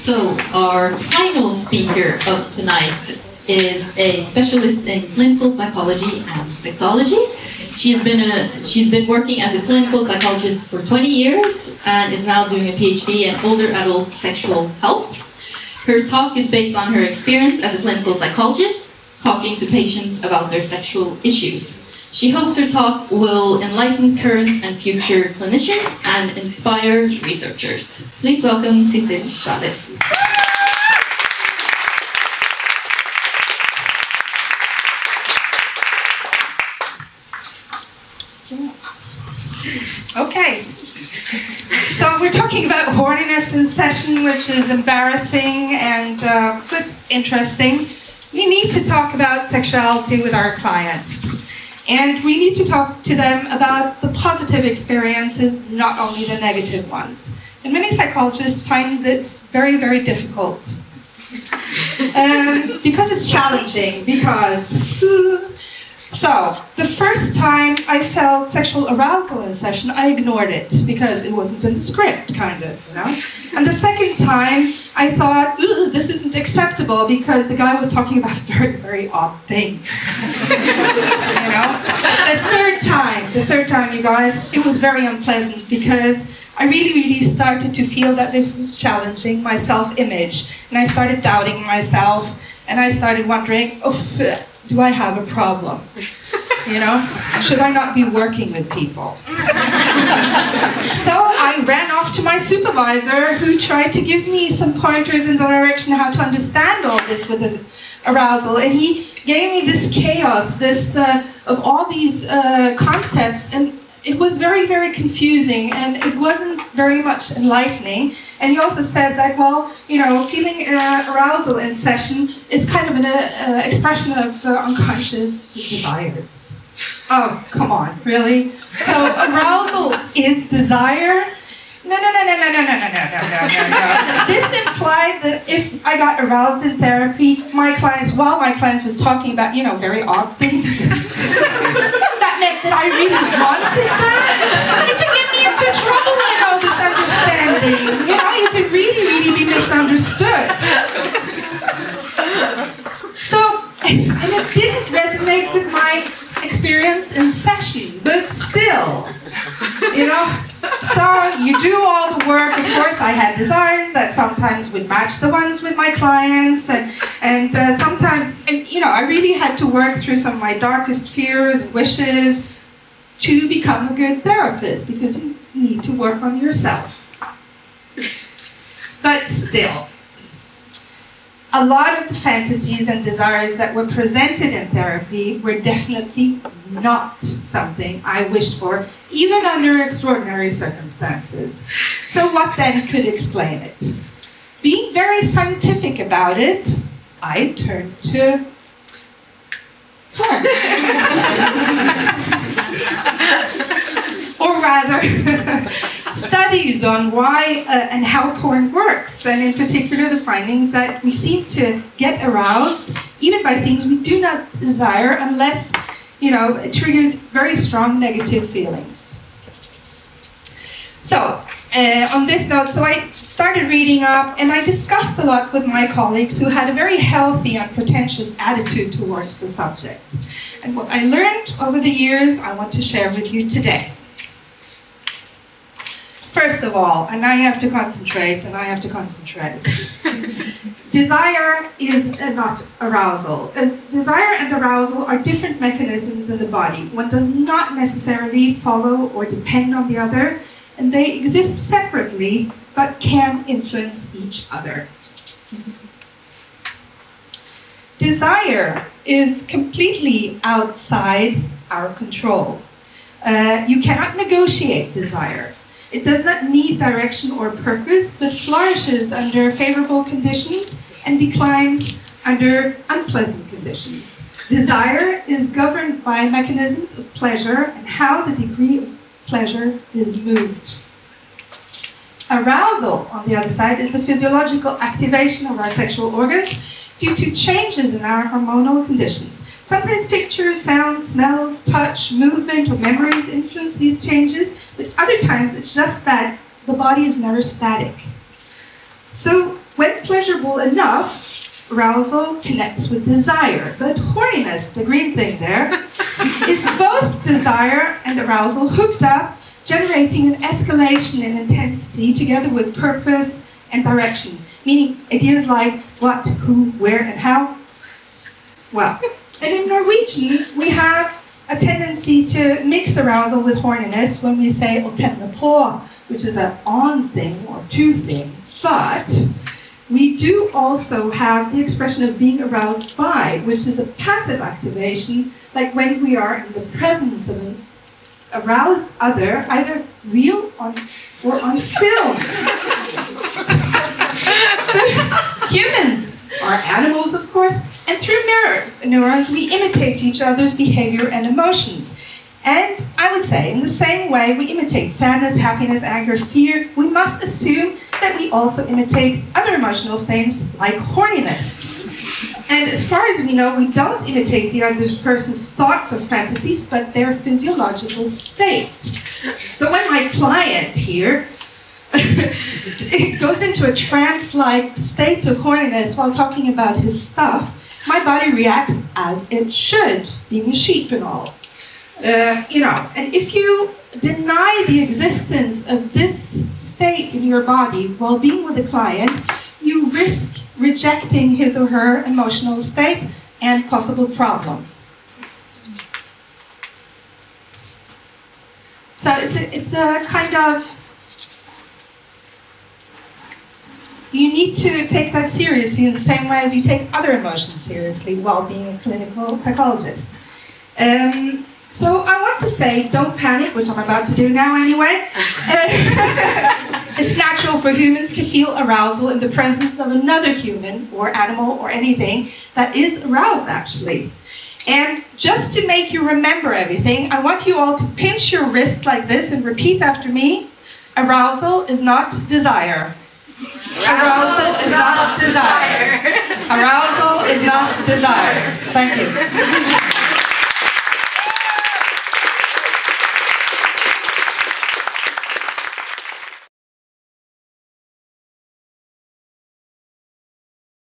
So, our final speaker of tonight is a specialist in clinical psychology and sexology. She's been working as a clinical psychologist for 20 years and is now doing a PhD in older adult sexual health. Her talk is based on her experience as a clinical psychologist, talking to patients about their sexual issues. She hopes her talk will enlighten current and future clinicians and inspire researchers. Please welcome Sidsel Schaller. Okay, so we're talking about horniness in session, which is embarrassing and but interesting. We need to talk about sexuality with our clients. And we need to talk to them about the positive experiences, not only the negative ones. And many psychologists find this very, very difficult. Because it's challenging, So, the first time I felt sexual arousal in a session, I ignored it, because it wasn't in the script, kind of, you know? And the second time, I thought, this isn't acceptable, because the guy was talking about very, very odd things. You know? The third time, you guys, it was very unpleasant, because I really started to feel that this was challenging my self-image. And I started doubting myself, and I started wondering, do I have a problem? You know, should I not be working with people? So I ran off to my supervisor, who tried to give me some pointers in the direction how to understand all this with this arousal. And he gave me this chaos, of all these concepts, and it was very, very confusing, and it wasn't very much enlightening. And he also said that, well, you know, feeling arousal in session is kind of an expression of unconscious desires. Oh, come on, really? So arousal is desire? No. This implied that if I got aroused in therapy, while my clients was talking about, you know, very odd things, that meant that I really wanted that. It could get me into trouble, you know, misunderstanding. You know, you could really be misunderstood. So, and it didn't resonate with my experience in session, but still, you know. So you do all the work. Of course, I had desires that sometimes would match the ones with my clients, and sometimes, you know, I really had to work through some of my darkest fears and wishes to become a good therapist, because you need to work on yourself. But still, a lot of the fantasies and desires that were presented in therapy were definitely not something I wished for, even under extraordinary circumstances. So what then could explain it? Being very scientific about it, I turned to porn. Or rather, studies on why and how porn works, and in particular the findings that we seem to get aroused even by things we do not desire, unless, you know, it triggers very strong negative feelings. So, on this note, so I started reading up, and I discussed a lot with my colleagues who had a very healthy, unpretentious attitude towards the subject. And what I learned over the years, I want to share with you today. First of all, and I have to concentrate, desire is not arousal. As desire and arousal are different mechanisms in the body. One does not necessarily follow or depend on the other, and they exist separately, but can influence each other. Desire is completely outside our control. You cannot negotiate desire. It does not need direction or purpose, but flourishes under favorable conditions and declines under unpleasant conditions. Desire is governed by mechanisms of pleasure and how the degree of pleasure is moved. Arousal, on the other side, is the physiological activation of our sexual organs due to changes in our hormonal conditions. Sometimes pictures, sounds, smells, touch, movement, or memories influence these changes, but other times it's just that the body is never static. So When pleasurable enough, arousal connects with desire. But horniness, the green thing there, is both desire and arousal hooked up, generating an escalation in intensity together with purpose and direction. Meaning ideas like what, who, where, and how. Well, and in Norwegian, we have a tendency to mix arousal with horniness when we say å tenne på, which is an on thing or to thing. But we do also have the expression of being aroused by, which is a passive activation, like when we are in the presence of an aroused other, either real or on film. So, humans are animals, of course, and through mirror neurons, we imitate each other's behavior and emotions. And I would say, in the same way we imitate sadness, happiness, anger, fear, we must assume that we also imitate other emotional states like horniness. And as far as we know, we don't imitate the other person's thoughts or fantasies, but their physiological state. So when my client here goes into a trance-like state of horniness while talking about his stuff, my body reacts as it should, being a sheep and all. And if you deny the existence of this state in your body while being with a client, you risk rejecting his or her emotional state and possible problem. So it's a kind of, you need to take that seriously in the same way as you take other emotions seriously while being a clinical psychologist. So I want to say, don't panic, which I'm about to do now anyway. It's natural for humans to feel arousal in the presence of another human or animal or anything that is aroused, actually. And just to make you remember everything, I want you all to pinch your wrist like this and repeat after me. Arousal is not desire. Arousal is not desire. Arousal is not desire. Thank you.